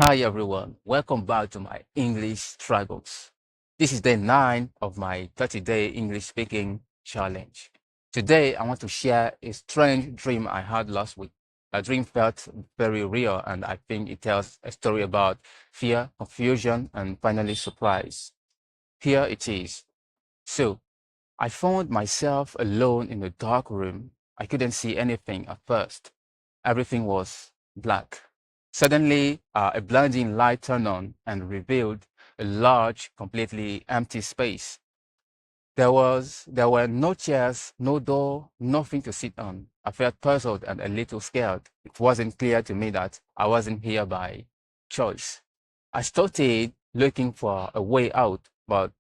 Hi everyone, welcome back to my English struggles. This is day 9 of my 30-day English speaking challenge. Today I want to share a strange dream I had last week. A dream felt very real and I think it tells a story about fear, confusion, and finally surprise. Here it is. So, I found myself alone in a dark room. I couldn't see anything at first. Everything was black. Suddenly, a blinding light turned on and revealed a large, completely empty space. There were no chairs, no door, nothing to sit on. I felt puzzled and a little scared. It wasn't clear to me that I wasn't here by choice. I started looking for a way out, but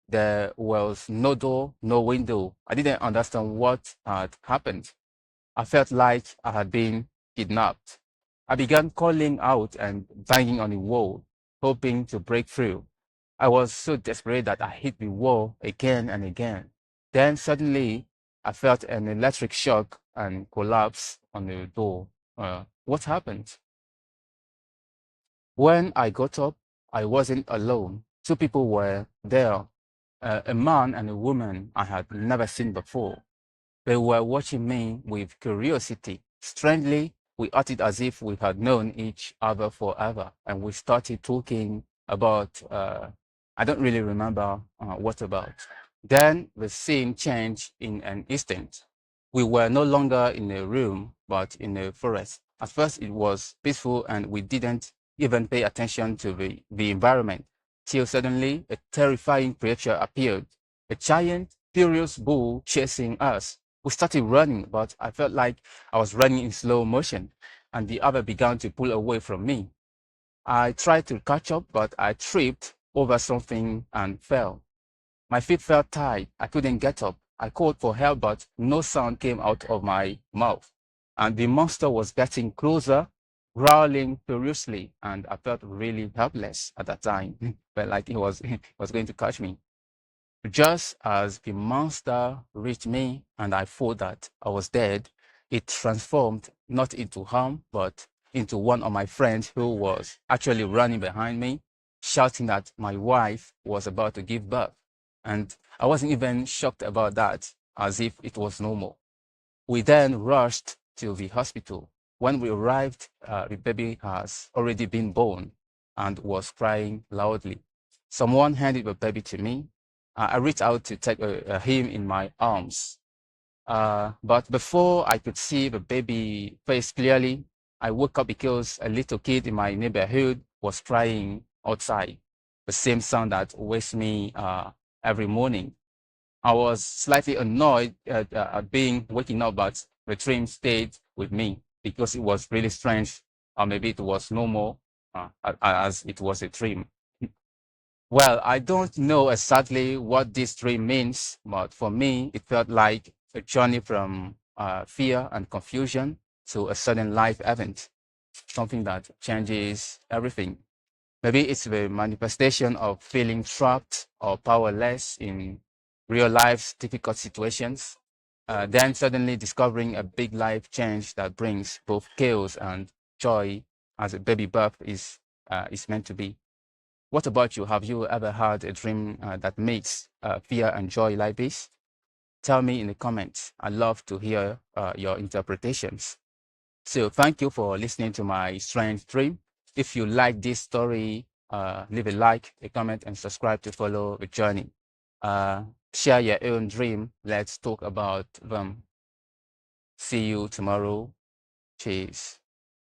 there was no door, no window. I didn't understand what had happened. I felt like I had been kidnapped. I began calling out and banging on the wall, hoping to break through. I was so desperate that I hit the wall again and again. Then suddenly, I felt an electric shock and collapse on the door. What happened? When I got up, I wasn't alone. Two people were there, a man and a woman I had never seen before. They were watching me with curiosity. Strangely, we acted as if we had known each other forever, and we started talking about, I don't really remember what about. Then the scene changed in an instant. We were no longer in a room, but in a forest. At first, it was peaceful, and we didn't even pay attention to the environment, till suddenly a terrifying creature appeared, a giant, furious bull chasing us. We started running, but I felt like I was running in slow motion, and the other began to pull away from me. I tried to catch up, but I tripped over something and fell. My feet felt tight. I couldn't get up. I called for help, but no sound came out of my mouth. And the monster was getting closer, growling furiously, and I felt really helpless at that time. Felt like it was going to catch me. Just as the monster reached me and I thought that I was dead, it transformed not into harm, but into one of my friends who was actually running behind me, shouting that my wife was about to give birth. And I wasn't even shocked about that, as if it was normal. We then rushed to the hospital. When we arrived, the baby has already been born and was crying loudly. Someone handed the baby to me. I reached out to take him in my arms. But before I could see the baby face clearly, I woke up because a little kid in my neighborhood was crying outside, the same sound that wakes me every morning. I was slightly annoyed at being waking up, but the dream stayed with me because it was really strange, or maybe it was normal as it was a dream. Well, I don't know exactly what this dream means, but for me, it felt like a journey from fear and confusion to a sudden life event, something that changes everything. Maybe it's the manifestation of feeling trapped or powerless in real life's difficult situations. Then suddenly discovering a big life change that brings both chaos and joy as a baby birth is meant to be. What about you? Have you ever had a dream that makes fear and joy like this? Tell me in the comments. I'd love to hear your interpretations. So thank you for listening to my strange dream. If you like this story, leave a like, a comment, and subscribe to follow the journey. Share your own dream. Let's talk about them. See you tomorrow. Cheers.